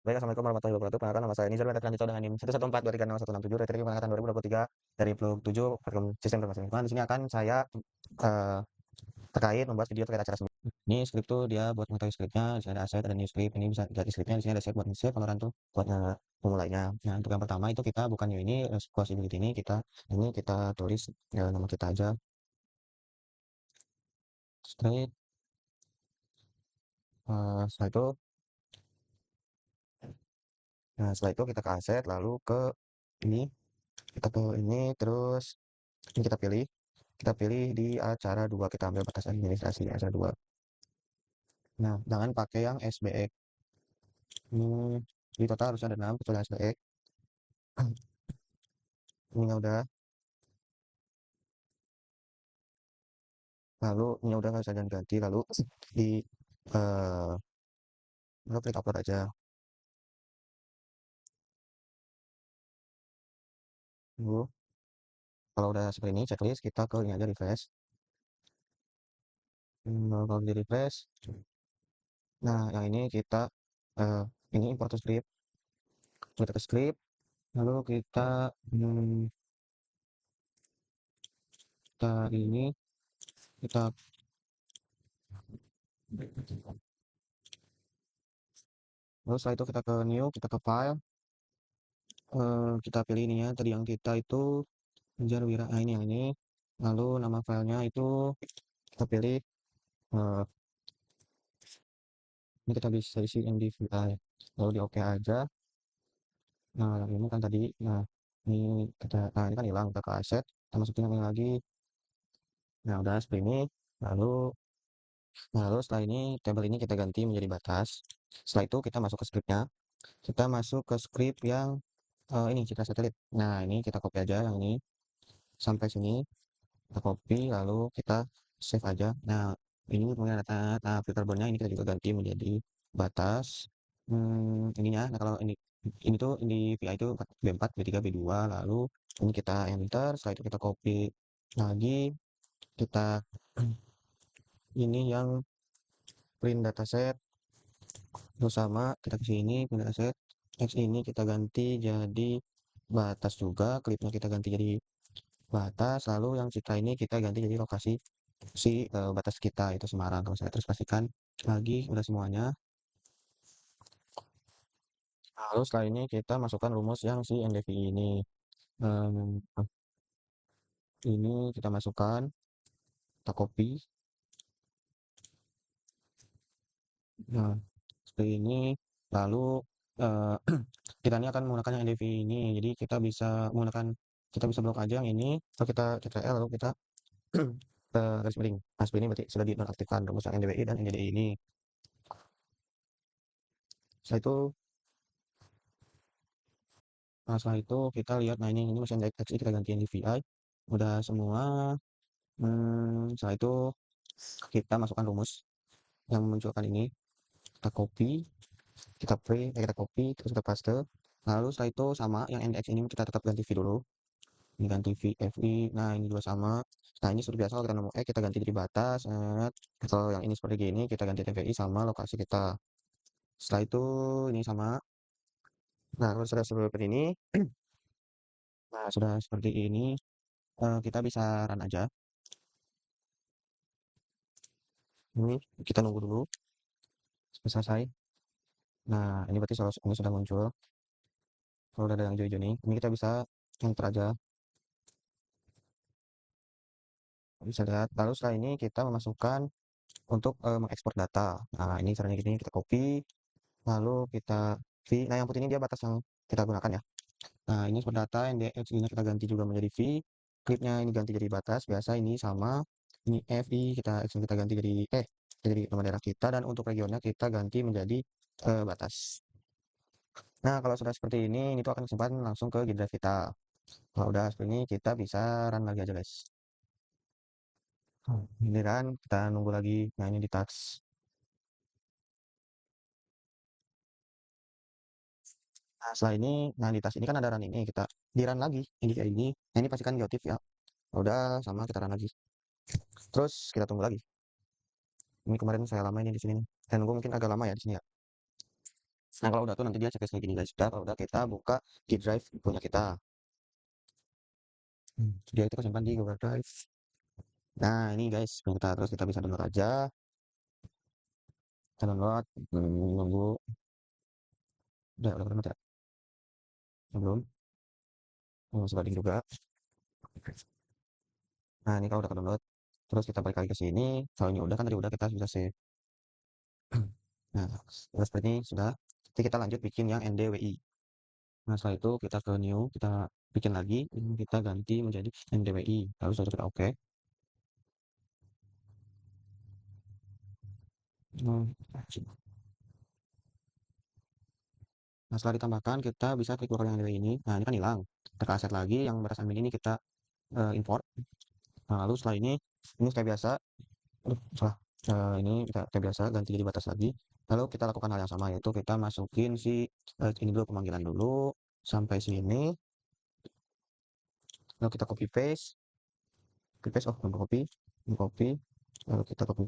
Baik, assalamualaikum warahmatullahi wabarakatuh. Perkenalkan, nama saya Nizar Megatran dengan NIM 114236167 dari Teknik Pengangkatan 2023 dari Plug 7 Sistem Informasi Lingkungan. Di sini akan saya eh, terkait membuat video terkait acara seminar. Ini skrip tuh dia buat mengetahui skripnya, di sini ada aset, ada new script, ini bisa ganti skripnya, di sini ada set buat save, Valorant tuh buat memulainya. Nah, untuk yang pertama itu kita bukan new ini, possibility ini kita tulis nama kita aja, straight. Setelah itu, nah setelah itu kita ke aset, lalu ke ini, kita ke ini, terus ini kita pilih di acara 2, kita ambil batas administrasi di acara 2. Nah, jangan pakai yang SBX. Di total harus ada 6 kecuali SBX. Ini udah, lalu ini udah nggak usah ganti, lalu di eh lalu klik upload aja. Lalu kalau udah seperti ini checklist, kita ke ini aja refresh. Kalau di refresh, nah yang ini kita eh, ini import to script, kita ke script, lalu kita ini kita lalu setelah itu kita ke new, kita ke file, kita pilih ini ya tadi yang kita itu Jarwira. Nah, ini yang ini. Lalu nama filenya itu kita pilih eh, ini kita bisa isi NDVI. Lalu di OK aja. Nah, yang ini kan tadi. Nah, ini kan hilang, kita ke aset, kita masukin yang ini lagi. Nah, udah seperti ini. Lalu lalu setelah ini tabel ini kita ganti menjadi batas. Setelah itu kita masuk ke scriptnya. Kita masuk ke script yang ini citra satelit. Nah, ini kita copy aja yang ini sampai sini. Kita copy lalu kita save aja. Nah, ini kemudian data filter bornya ini kita juga ganti menjadi batas ininya. Nah, kalau ini tuh ini VI itu B4, B3, B2, lalu ini kita enter, setelah itu kita copy lagi, kita ini yang print dataset, terus sama kita ke sini print dataset, X ini kita ganti jadi batas juga, klipnya kita ganti jadi batas, lalu yang citra ini kita ganti jadi lokasi si batas kita itu Semarang. Kalau saya terus pastikan lagi udah semuanya. Lalu setelah ini kita masukkan rumus yang si NDVI ini. Em, ini kita masukkan, kita copy. Nah, seperti ini. Lalu eh, kita ini akan menggunakan yang NDVI ini. Jadi kita bisa blok aja yang ini. Lalu kita Ctrl lalu kita garis miring. Nah, seperti ini berarti sudah dinonaktifkan rumus yang NDVI dan NDDI ini. Setelah itu setelah itu kita lihat, nah ini mesin deteksi kita ganti NDVI, udah semua. Setelah itu kita masukkan rumus yang memunculkan ini, kita copy, kita copy, terus kita paste. Lalu setelah itu sama yang NDX ini kita tetap ganti V dulu, ini ganti V, FI, nah ini juga sama. Nah ini seperti biasa kalau kita nemu kita ganti jadi batas. Kalau yang ini seperti gini, kita ganti TVI sama lokasi kita. Setelah itu ini sama. Nah kalau sudah seperti ini, nah sudah seperti ini, kita bisa run aja. Ini kita nunggu dulu sampai selesai. Nah, ini berarti ini sudah muncul. Kalau udah ada yang hijau-hijau nih, ini kita bisa enter aja, bisa lihat. Lalu setelah ini kita memasukkan untuk mengekspor data. Nah, ini caranya gini, kita copy, lalu kita V. Nah, yang putih ini dia batas yang kita gunakan ya. Nah, ini export data, NDX ini kita ganti juga menjadi V. Klipnya ini ganti jadi batas, biasa ini sama. Ini FI, kita ganti jadi nama daerah kita, dan untuk regionnya kita ganti menjadi batas. Nah, kalau sudah seperti ini tuh akan simpan langsung ke G drive kita. Kalau udah seperti ini, kita bisa run lagi aja, guys. Ini run, kita nunggu lagi. Nah, ini di touch. Nah, setelah ini, nah di touch ini kan ada run ini. Kita di run lagi. Ini kayak ini. Nah, ini pastikan geotiff ya. Kalau udah sama, kita run lagi. Terus kita tunggu lagi. Ini kemarin saya lama ini di sini nih. Dan nunggu mungkin agak lama ya di sini ya. Nah kalau udah tuh nanti dia checklist kayak gini guys. Udah kalau udah kita buka di drive punya kita. Dia itu kesimpan di Google Drive. Nah ini guys punya kita, terus kita bisa download aja. Kita download, nunggu. Udah download ya? Belum. Masih loading juga. Nah ini kalau udah download, terus kita balik lagi ke sini. Kalau ini udah kan tadi udah kita bisa save. Nah, terus seperti ini sudah. Jadi kita lanjut bikin yang NDWI. Nah, setelah itu kita ke new, kita bikin lagi, ini kita ganti menjadi NDWI. Lalu setelah itu kita oke. Nah, nah, setelah ditambahkan kita bisa klik buka yang NDWI ini. Nah, ini kan hilang. Kita ke aset lagi, yang beras admin ini kita import. Nah, lalu setelah ini kayak biasa. Aduh, salah. Ini kita kayak biasa ganti jadi batas lagi. Lalu kita lakukan hal yang sama, yaitu kita masukin si ini dulu, pemanggilan dulu sampai sini. Lalu kita copy paste, oh belum copy, ini copy, lalu kita copy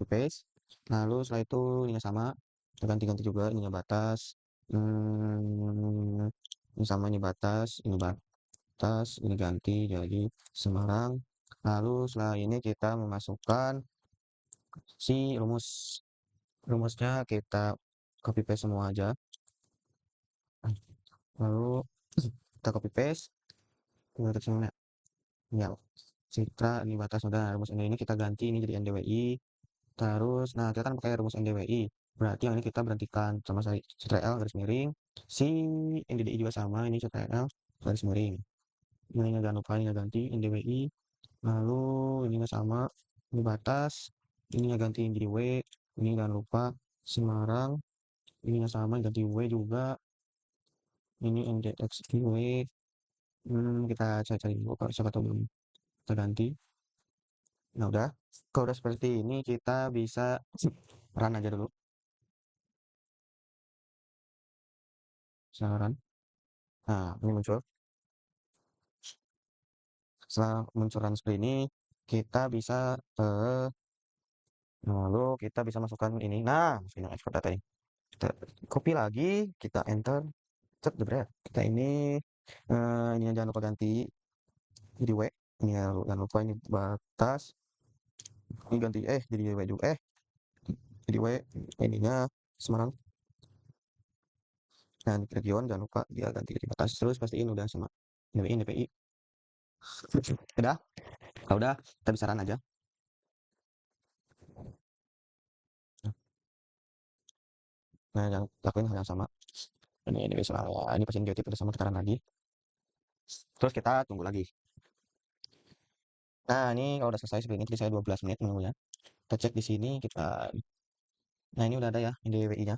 paste. Lalu setelah itu ininya sama, kita ganti-ganti juga ininya batas. Ini sama, ini batas, ini ganti jadi Semarang. Lalu setelah ini kita memasukkan si rumusnya kita copy paste semua aja. Lalu kita copy paste, ya, Citra ini batas udah, rumus ini kita ganti ini jadi NDWI. Terus, nah kita kan pakai rumus NDWI. Berarti yang ini kita berhentikan sama saya Ctrl garis miring. Si NDDI juga sama, ini Ctrl garis miring. Ini jangan lupa ini ganti NDWI. Lalu ini sama, ini batas. Ini ganti jadi W. Ini jangan lupa Semarang. Ini sama ganti W juga. Ini NDX W. Kita cari-cari dulu kalau siapa tahu belum kita ganti. Nah udah, kalau udah seperti ini kita bisa run aja dulu. Run. Nah, ini muncul. Setelah muncul run seperti ini, kita bisa lalu kita bisa masukkan ini. Nah, masukin yang export data ini. Kita copy lagi, kita enter. Cet, jebret. Kita ini jangan lupa ganti jadi W. Ini jangan lupa ini batas. Ini ganti jadi W juga. Jadi W. Ininya Semarang. Dan region jangan lupa dia ganti jadi batas. Terus pastiin udah sama NPI. Udah, kalau udah kita bisa run aja. Nah, yang lakuin hal yang sama. Ini bisa, ini pasien biotik udah sama kita run lagi. Terus kita tunggu lagi. Nah, ini kalau udah selesai seperti ini, tadi saya 12 menit menunggunya. Kita cek di sini, nah ini udah ada ya, NDWI-nya.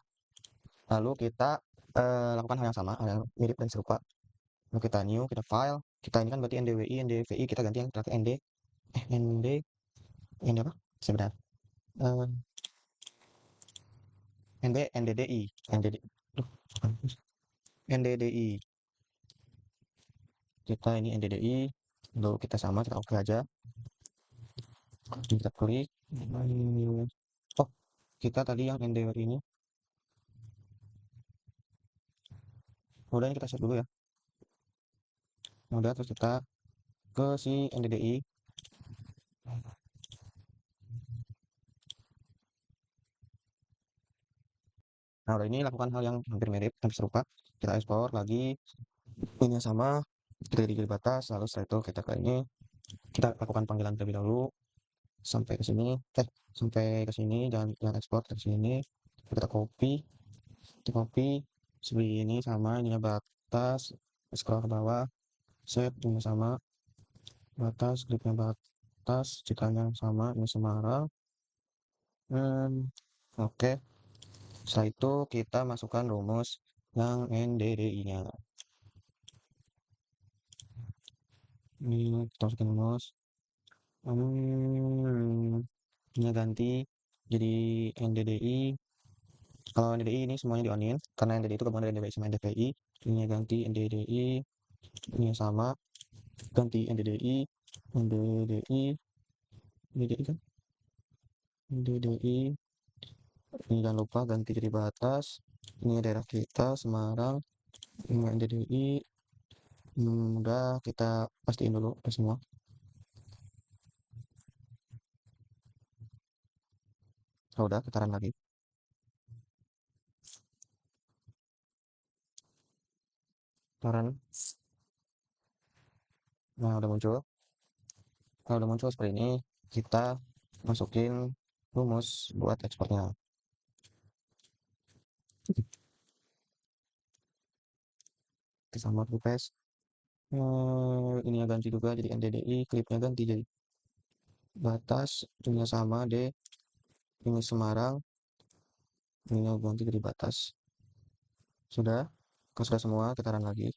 Lalu kita lakukan hal yang sama, hal yang mirip dan serupa. Lalu kita new, kita file. Kita ini kan berarti NDWI, NDVI, kita ganti yang terakhir ND apa? Sebentar. Eh, NDDI, aduh, NDDI. Kita ini NDDI, lalu kita sama, kita oke aja. Kita klik. Oh, kita tadi yang NDWI ini. Udah ini kita save dulu ya. Udah terus kita ke si NDDI. Nah, udah ini lakukan hal yang hampir mirip, hampir serupa. Kita ekspor lagi, ini sama, kita jadi batas, lalu setelah itu kita ke ini, kita lakukan panggilan terlebih dahulu sampai ke sini, sampai ke sini, jangan ekspor ke sini. Kita copy, seperti ini sama, ini batas, scroll ke bawah, save, ini sama, batas, kliknya batas, ceritanya sama, ini Semarang. Oke. Setelah itu kita masukkan rumus yang NDDI-nya. Ini kita masukin rumus. Ini ganti jadi NDDI. Kalau NDDI ini semuanya di-onin karena NDDI itu gabungan dari NDWI sama NDVI. Ini ganti NDDI, ini sama, ganti NDDI, NDDI, NDDI kan? NDDI, Ini jangan lupa ganti jadi batas. Ini daerah kita Semarang, ini NDDI. Udah kita pastiin dulu ya semua. Oh, udah kita run lagi. Kita run. Nah, udah muncul. Nah, udah muncul seperti ini. Kita masukin rumus buat ekspornya. Kita sama copy paste. Ini ya ganti juga jadi NDDI, klipnya ganti jadi batas, itunya sama deh. Ini Semarang, ini ganti jadi batas. Sudah, kalau sudah semua kita run lagi.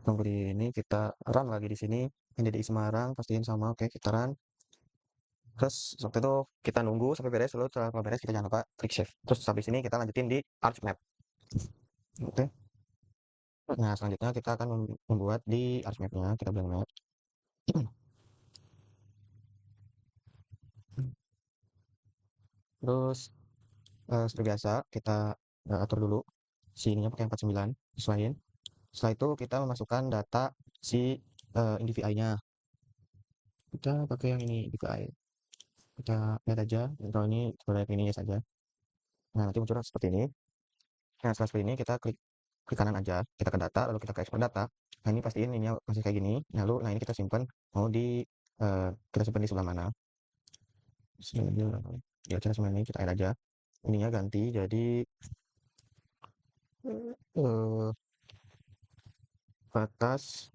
Tunggu di ini, kita run lagi di sini. NDDI Semarang, pastiin sama, oke kita run. Terus waktu itu kita nunggu sampai beres, lalu setelah beres kita jangan lupa klik save. Terus habis ini kita lanjutin di ArchMap. Oke. Nah, selanjutnya kita akan membuat di ArchMap-nya, kita bilang map. Terus seperti biasa kita atur dulu si ininya pakai 49, sesuaiin. Setelah itu kita memasukkan data si NDVI-nya. Kita pakai yang ini NDVI. Kita lihat aja, kalau ini proyek ini saja. Nah, nanti muncul seperti ini. Nah, setelah seperti ini kita klik klik kanan aja, kita ke data, lalu kita ke ekspor data. Nah, ini pastiin ini masih kayak gini. Lalu, nah ini kita simpan mau kita simpan di sebelah mana? Ya, cara sebenarnya ini kita add aja. Ininya ganti jadi eh, batas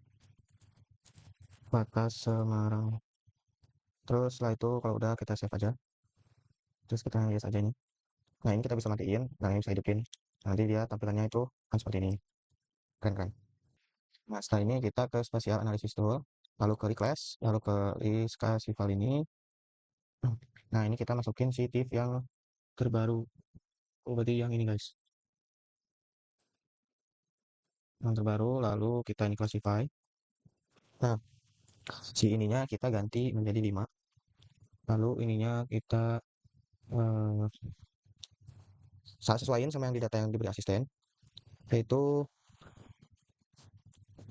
batas Semarang. Terus setelah itu kalau udah kita save aja. Terus kita lihat aja ini. Nah, ini kita bisa matiin, nah ini bisa hidupin. Nanti dia tampilannya itu kan seperti ini. Keren kan? Nah, setelah ini kita ke spatial analysis tool, lalu ke request, lalu ke list kasih file ini. Nah, ini kita masukin si div yang terbaru. Oh, berarti yang ini guys. Yang terbaru, lalu kita ini classify. Nah, si ininya kita ganti menjadi 5. Lalu ininya kita eh, sesuaiin sama yang di data yang diberi asisten. Yaitu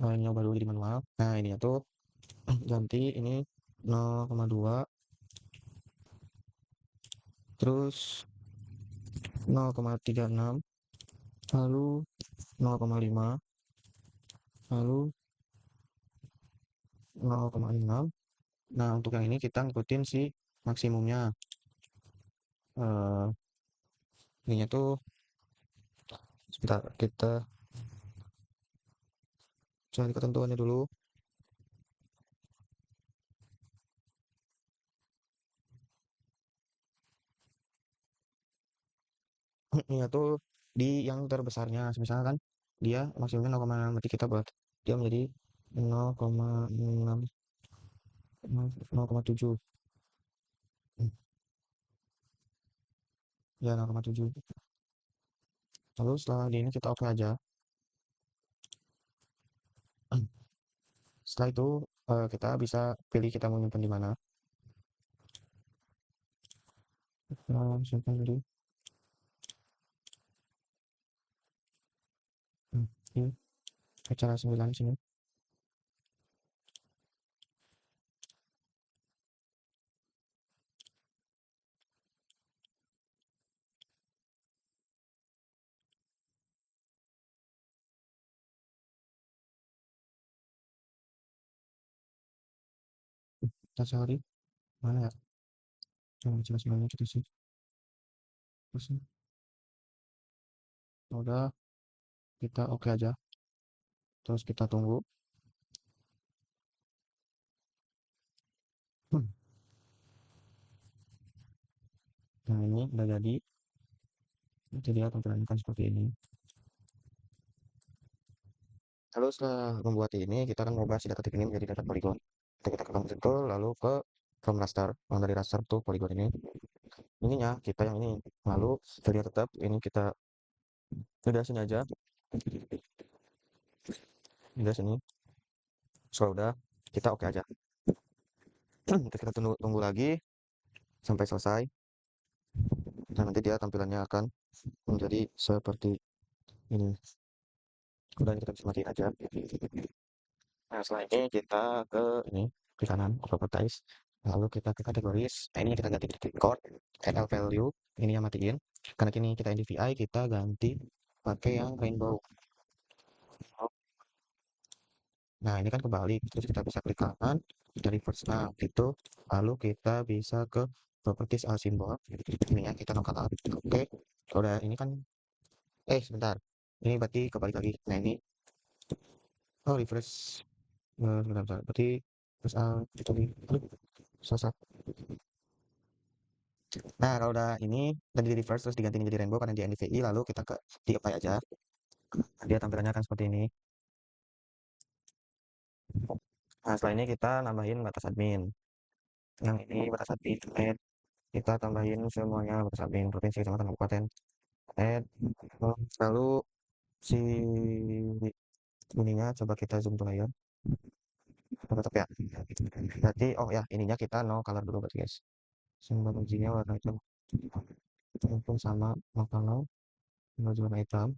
nyoba dulu jadi manual. Nah, ininya tuh ganti ini 0,2, terus 0,36, lalu 0,5, lalu 0,6. Nah, untuk yang ini kita ngikutin si maksimumnya. Eh, ininya tuh sebentar kita cari ketentuannya dulu. Ininya tuh di yang terbesarnya. Misalnya kan dia maksimumnya 0,6, berarti kita buat dia menjadi 0,6, 0,7. Ya 0,7. Lalu setelah di ini kita oke aja. Setelah itu kita bisa pilih kita mau nyimpan di mana. Kita simpan dulu di acara 9 sini. Kita cari mana ya? Yang acara 9 kita sih. Terus udah kita oke aja. Terus kita tunggu. Hmm. Nah ini udah jadi. Itu dia tampilannya kan seperti ini. Lalu setelah membuat ini, kita akan mengubah si data tip ini menjadi data polygon. Kita ke Composite Tool, lalu ke from raster. Yang dari raster tuh polygon ini. Ininya kita yang ini. Lalu jadi tetap ini kita udah sini aja. Udah sini. Sudah kita oke aja. Terus kita tunggu lagi sampai selesai. Nah, nanti dia tampilannya akan menjadi seperti ini. Udah, ini kita bisa matiin aja. Nah, setelah ini kita ke ini, di kanan, properties. Lalu kita ke kategoris. Nah, ini kita ganti di record, NL value. Ini yang matiin. Karena kini kita NDVI, kita ganti pakai yang rainbow. Nah, ini kan kebalik. Terus kita bisa klik kanan, kita reverse. Nah, itu. Lalu kita bisa ke properties all symbol. Ini ya, kita nongkat out. Oke. Kalau udah ini kan, sebentar. Ini berarti kebalik lagi. Nah, ini, refresh. Sebentar, sebentar. Berarti, terus, itu di, aduh, susah. Nah, kalau udah ini tadi di reverse terus diganti menjadi rainbow karena di NDVI, lalu kita ke di apply aja. Dia tampilannya akan seperti ini. Nah, setelah ini kita nambahin batas admin. Yang ini batas admin, add. Kita tambahin semuanya batas admin provinsi, kecamatan, kabupaten. Add. Lalu si ininya coba kita zoom to layar. Tetap ya. Berarti oh ya, ininya kita no color dulu berarti guys. Simbol ujinya warna hitam. Itu sama no color. Baju warna hitam.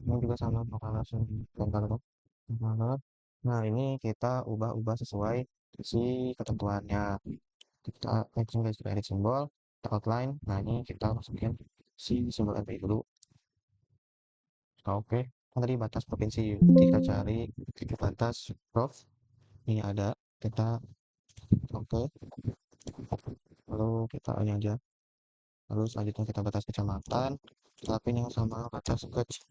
Ini juga sama no color. Banget. Nah, ini kita ubah-ubah sesuai si ketentuannya. Kita matching guys, kita edit simbol, kita outline. Nah, ini kita masukin si simbol RPI dulu. Kita oke. Kan tadi batas provinsi. Kita cari batas prof. Ini ada. Kita oke. Lalu kita ini aja. Lalu selanjutnya kita batas kecamatan. Tapi yang sama batas sketch.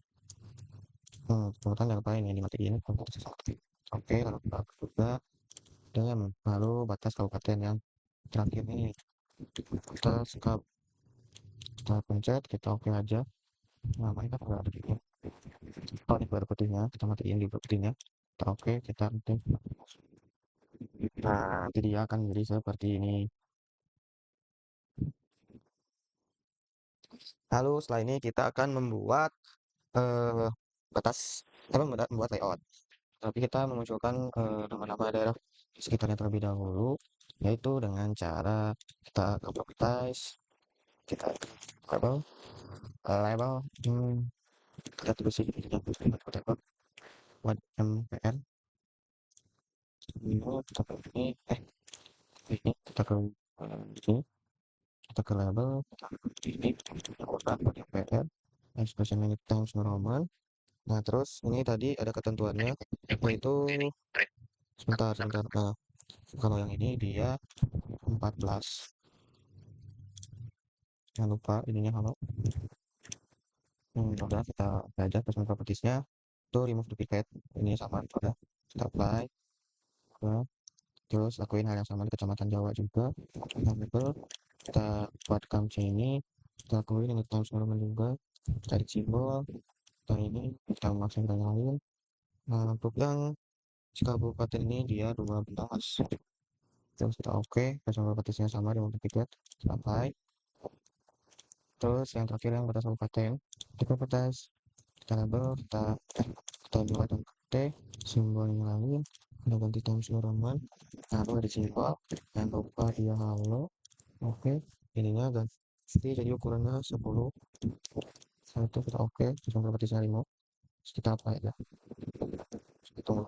Kecamatan jangan lupa ini dimatiin. Oke, lalu kita juga. Dan lalu batas kabupaten yang terakhir ini kita skip, kita pencet, kita oke aja. Namanya kan udah ada di sini. Oh, ini baru putihnya, kita matiin di putihnya. Kita oke, kita oke. Nah, nanti dia akan menjadi seperti ini. Lalu setelah ini kita akan membuat eh, batas, kita membuat layout. Tapi kita memunculkan nama-nama daerah sekitarnya terlebih dahulu, yaitu dengan cara kita ke properties, kita label, label, kita tulis ini whatever, what MPN, ini kita ke ini kita ke ini kita ke label, kita ke ini orang what MPN, expression many times no Roman. Nah, terus ini tadi ada ketentuannya, yaitu sebentar sebentar. Nah, kalau yang ini dia 14, jangan lupa ininya kalau udah kita belajar personal propertiesnya itu remove duplicate, ini sama udah kita apply, udah. Terus lakuin hal yang sama di kecamatan Jawa juga, label, kita buat kamci ini, kita lakuin ini times normal juga, cari simbol, kita ini kita masang yang lain. Nah, untuk yang kabupaten ini dia 12, terus kita oke, personal propertiesnya sama remove duplicate, kita apply. Terus yang terakhir yang batas kabupaten, kita batas, kita label, kita buat yang T, simbol yang lain, kita ganti times New Roman, nah lalu ada simbol, jangan lupa dia halo, oke, ininya ganti jadi ukurannya 10, setelah itu kita oke, terus propertiesnya remove, terus kita apply ya, terus tunggu,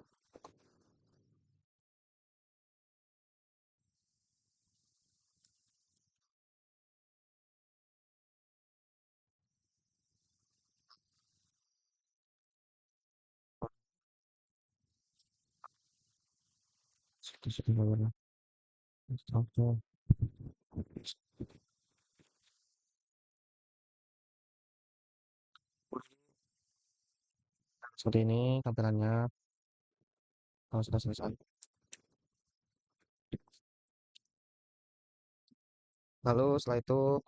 seperti warna, oke, seperti ini tampilannya kalau sudah selesai. Lalu setelah itu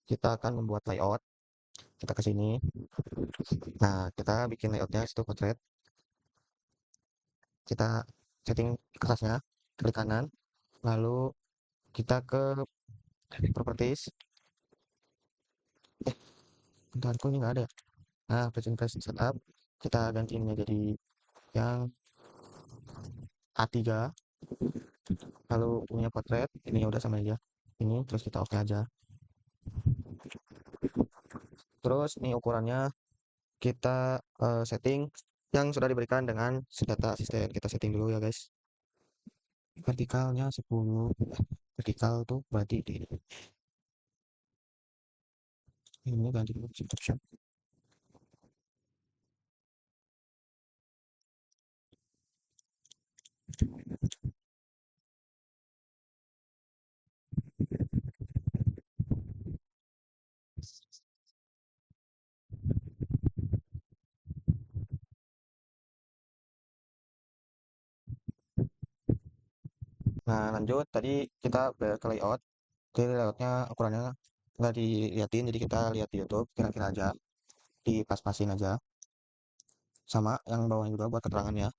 kita akan membuat layout, kita ke sini. Nah, kita bikin layoutnya situ portrait. Kita setting kertasnya, klik kanan, lalu kita ke properties. Bentar, kok ini nggak ada ya? Nah, press setup. Kita gantiin jadi yang A3. Lalu punya portrait, ini udah sama aja. Ini, terus kita oke aja. Terus ini ukurannya kita setting yang sudah diberikan dengan senjata asisten. Kita setting dulu ya guys. Vertikalnya 10. Vertikal tuh berarti di ini ganti dulu shift option. Nah lanjut tadi kita ke layout. Jadi layoutnya ukurannya nggak diliatin, jadi kita lihat di YouTube kira-kira aja, dipas-pasin aja. Sama yang bawahnya juga buat keterangannya,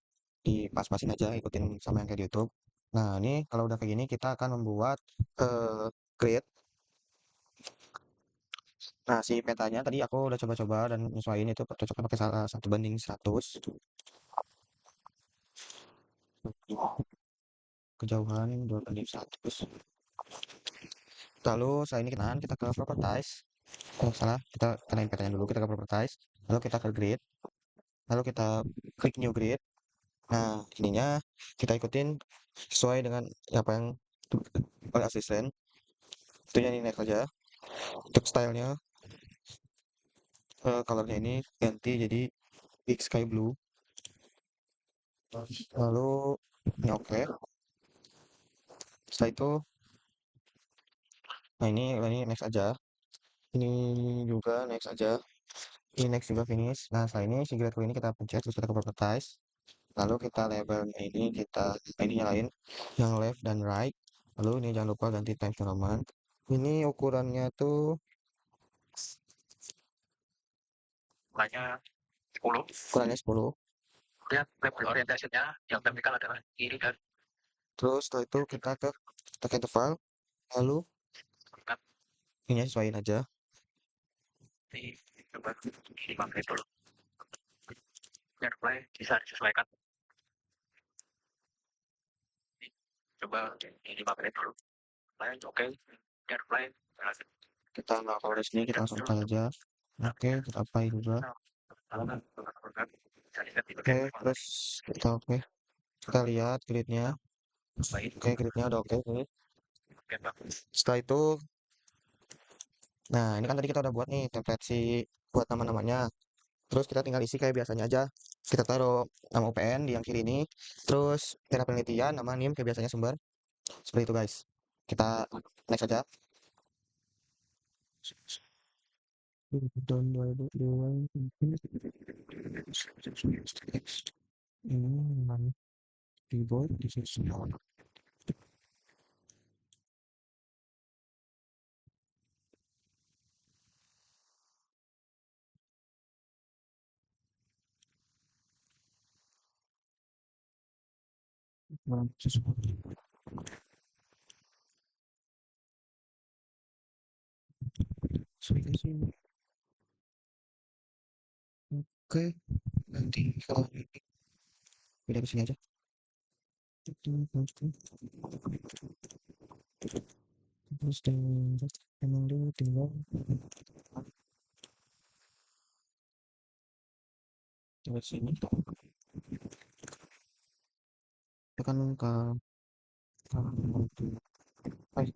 dipas-pasin aja, ikutin sama yang kayak di YouTube. Nah ini kalau udah kayak gini kita akan membuat grid. Nah si petanya tadi aku udah coba-coba dan nyesuaiin itu cocoknya pakai salah 1:100. Kejauhan 2:100. Lalu setelah ini kita ke properties. Oh salah, kita kalian petanya dulu, kita ke properties, lalu kita ke grid, lalu kita klik new grid. Nah ininya kita ikutin sesuai dengan apa yang oleh asisten. Itu ini next aja. Untuk stylenya, colornya ini ganti jadi big sky blue. Lalu ini oke. Setelah itu, nah ini next aja. Ini juga next aja. Ini next juga finish. Nah setelah ini si gridku ini kita pencet terus kita ke properties. Lalu kita label ini, kita ini nyalain yang left dan right. Lalu ini jangan lupa ganti Times New Roman. Ini ukurannya tuh ukurannya 10. Kemudian label orientasinya yang vertikal adalah kiri dan terus setelah itu kita ke tekan ke file, lalu ini sesuaiin aja. Coba dipakai dulu. Biar play bisa disesuaikan. Coba ini dipakai dulu. Play oke. Biar play kita nggak kalau di sini kita langsung play aja. Oke, kita play juga. Oke, terus kita oke. Kita lihat gridnya. Oke, gridnya udah oke nih. Setelah itu, nah ini kan tadi kita udah buat nih template si buat nama-namanya. Terus kita tinggal isi kayak biasanya aja. Kita taruh nama UPN di yang kiri ini. Terus cara penelitian, nama NIM kayak biasanya sumber. Seperti itu guys. Kita next aja. Ini keyboard di sini. Oke, nanti kalau ini beda ke sini aja. Terus emang dulu tinggal tinggal sini. Tekan ke Ay,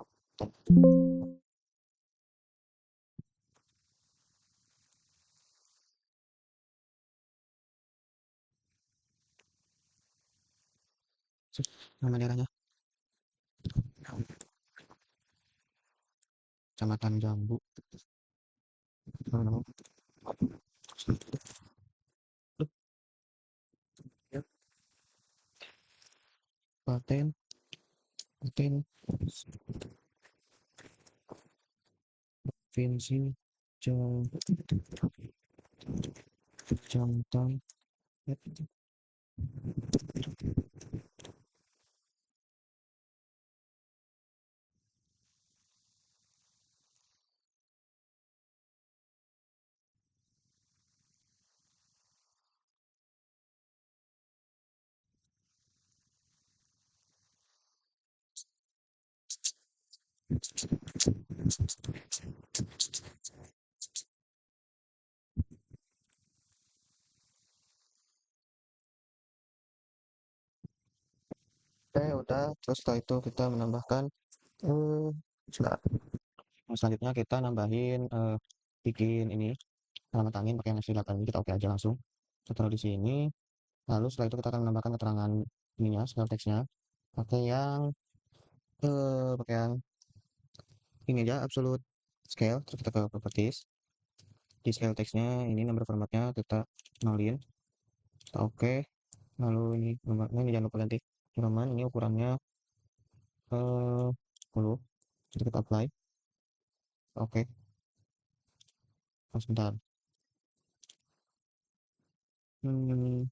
nama daerahnya Kecamatan Jambu. Nama Paten, Paten, Provinsi, Kecamatan, Oke, udah. Terus setelah itu kita menambahkan, eh sebentar. Selanjutnya kita nambahin, bikin ini alamat angin pakai yang nasi data ini kita oke aja langsung. Kita taruh di sini. Lalu setelah itu kita akan menambahkan keterangan ininya, spell text-nya pakai yang pakai yang ini aja absolute scale. Terus kita ke properties. Di scale text-nya ini number formatnya kita nolin. Kita oke. Lalu ini nomornya ini jangan lupa ganti Roman. Ini ukurannya 10. Jadi kita apply. Oke. Nah, sebentar. Hmm,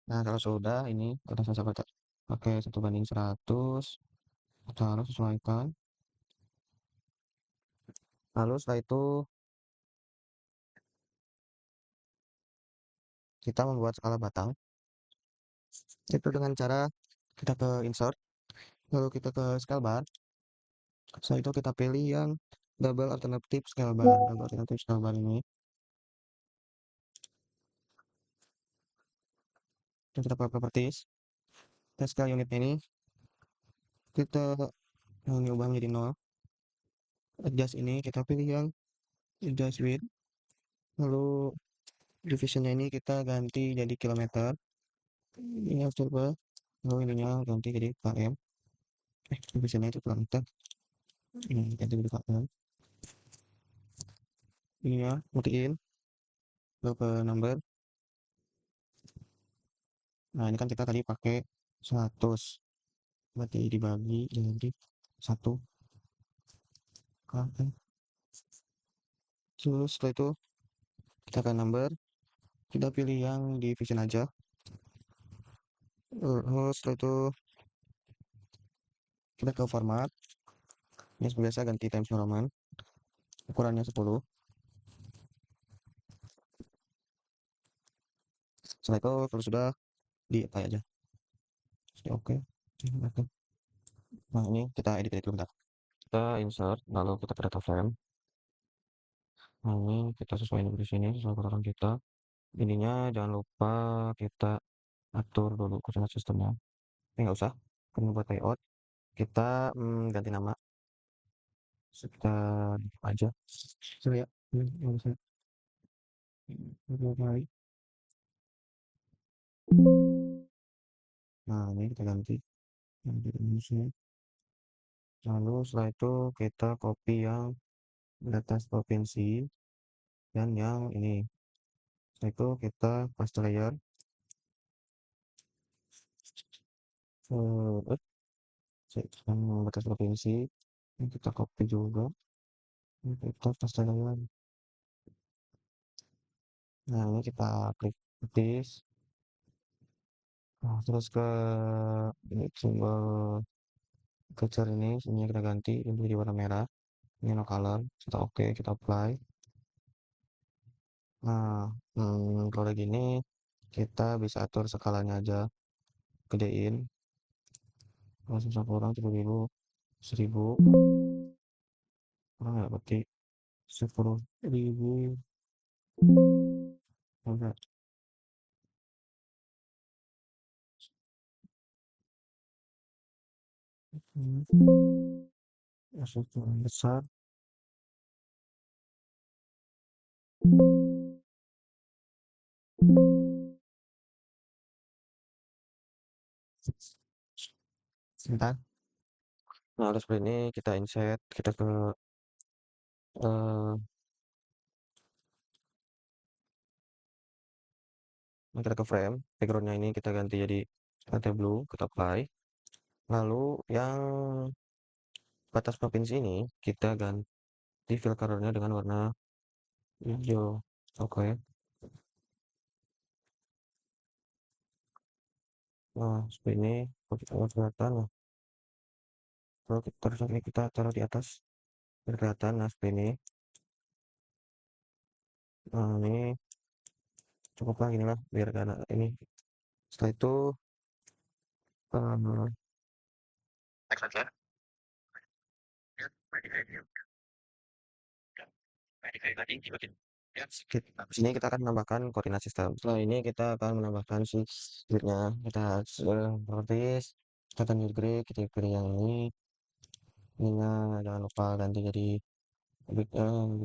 nah, kalau sudah ini kita selesai pakai 1:100. Kita harus sesuaikan. Lalu setelah itu kita membuat skala batang. Itu dengan cara kita ke insert, lalu kita ke scale bar. Setelah itu kita pilih yang double alternative scale bar. Double alternative scale bar ini. Dan kita ke properties. Dan scale unit ini kita ubah menjadi 0. Adjust ini kita pilih yang adjust width. Lalu divisionnya ini kita ganti jadi kilometer. Ini harus coba. Lalu ininya ganti jadi km. Divisionnya itu kilometer. Ini ganti jadi km. Ini ya, matiin. Lalu ke number. Nah, ini kan kita tadi pakai 100. Berarti dibagi jadi 1 km. Terus setelah itu kita ke number. Kita pilih yang division aja. Setelah itu kita ke format. Ini seperti biasa ganti Times New Roman. Ukurannya 10. Setelah itu kalau sudah di apply aja. Sudah oke. Nah, ini kita edit dulu bentar. Kita insert, lalu kita ke data frame. Nah, ini kita sesuaikan di sini sesuai peraturan kita. Ininya jangan lupa kita atur dulu koordinat sistemnya. Nggak usah. Kita buat layout. Kita ganti nama. Kita aja. Surya. Nggak usah. Nah, ini kita ganti. Ganti Indonesia. Lalu setelah itu kita copy yang batas provinsi dan yang ini. Setelah itu kita paste layer. Yang batas provinsi. Ini kita copy juga. Ini kita paste layer. Nah, ini kita klik paste. Nah, terus ke ini simbol cursor ini kita ganti ini menjadi warna merah. Ini no color. Kita oke, kita apply. Nah, kalau lagi ini kita bisa atur skalanya aja, gedein. Kalau susah kurang 10.000, 1.000, kurang nggak berarti 10.000. Enggak, masuk kurang besar. Sebentar. Nah, udah seperti ini kita insert, eh, kita ke frame, backgroundnya ini kita ganti jadi lantai blue, kita apply. Lalu yang batas provinsi ini kita ganti fill colornya dengan warna hijau. Oke. Nah, seperti ini kalau kita kelihatan. Nah, kalau kita terus ini kita taruh di atas biar kelihatan. Nah, seperti ini. Nah, ini cukuplah gini lah biar gak ada ini. Setelah itu next aja. Habis ini kita akan menambahkan koordinat sistem. Setelah ini kita akan menambahkan si gridnya. Kita properties, kita new grid, kita pilih yang ininya jangan lupa ganti jadi big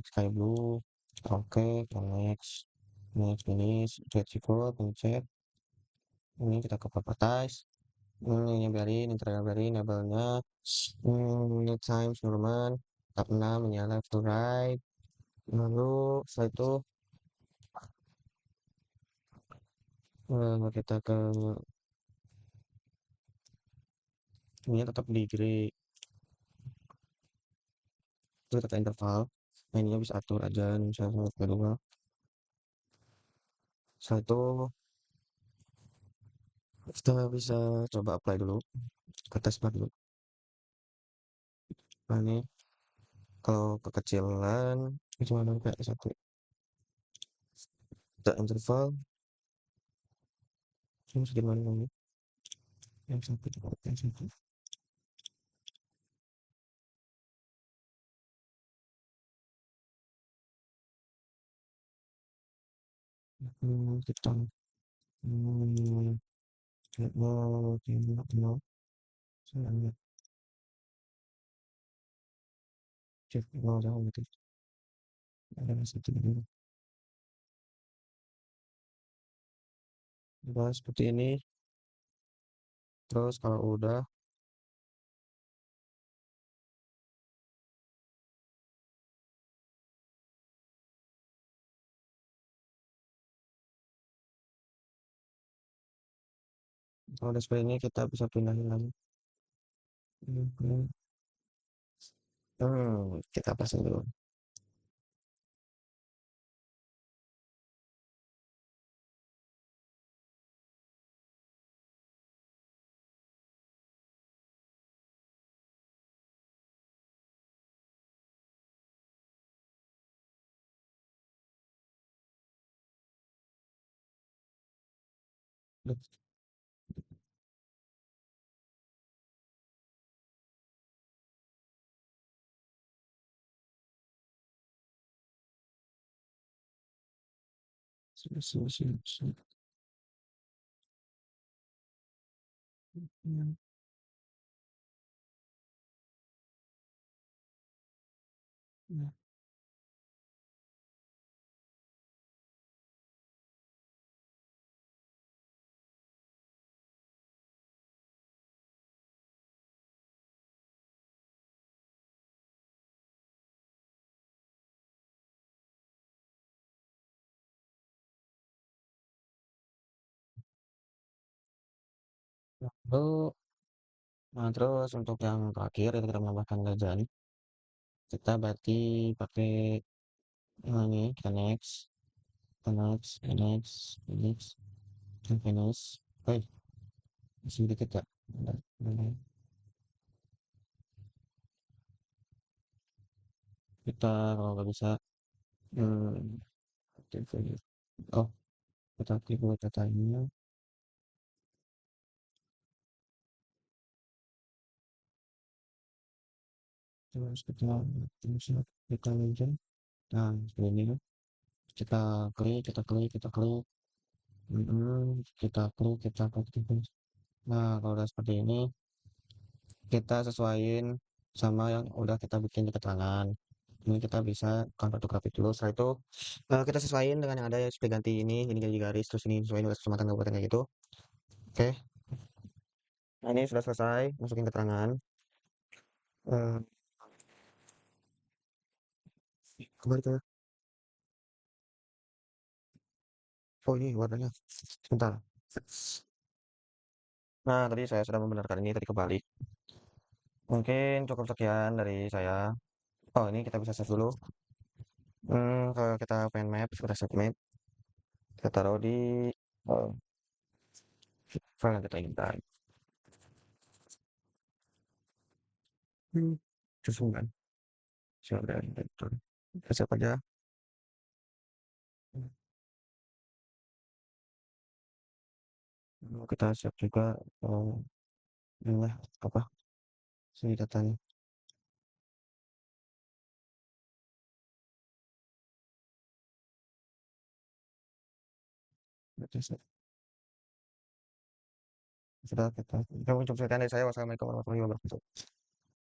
sky blue. Oke, kita next finish, get keyboard, pencet. Ini kita ke properties. Ini biarin, interior biarin, labelnya. Ini times normal, tab 6, ini left to right. Lalu setelah itu kita ke ini tetap di kiri, itu kata interval. Nah ininya bisa atur aja, misalnya satu kedua. Setelah itu kita bisa coba apply dulu ke taskbar dulu. Nah ini kalau kekecilan cuma kayak satu, kita interval cuma segimana ini yang satu. Kita hmm, mau saya lihat cek mau jauh gitu ada satu dulu. Udah seperti ini. Terus kalau udah kalau udah seperti ini kita bisa pindahin lagi. Kita pasang dulu. Sini, sini, sini, sini. Ya, ya. Lalu, nah terus untuk yang terakhir itu kita menambahkan legend. Kita berarti pakai ini kita next, dan finish. Masih dikit ya. Bentar, bentar. Kita kalau nggak bisa, hmm, aktifin. Oh, kita aktifin katanya. Terus kita legend. Nah, seperti ini. Kita klik. Kita klik. Nah, kalau udah seperti ini, kita sesuaiin sama yang udah kita bikin di keterangan. Ini kita bisa convert to grafik dulu. Setelah itu kita sesuaiin dengan yang ada ya, seperti ganti ini jadi garis, terus ini sesuaiin dengan kecamatan kabupaten kayak gitu. Oke, nah ini sudah selesai, masukin keterangan. Eh, Kembali ke, oh ini warnanya. Sebentar. Nah, tadi saya sudah membenarkan ini tadi kembali. Mungkin cukup sekian dari saya. Oh, ini kita bisa save dulu. Kalau kita pengen map, sudah save map. Kita taruh di eh, file yang kita inginkan. Hmm, Susungan. Sudah, betul. Kita save aja. Kita save juga inilah apa sih datanya. Sudah kita cukup sekian dari saya. Wassalamualaikum warahmatullahi wabarakatuh.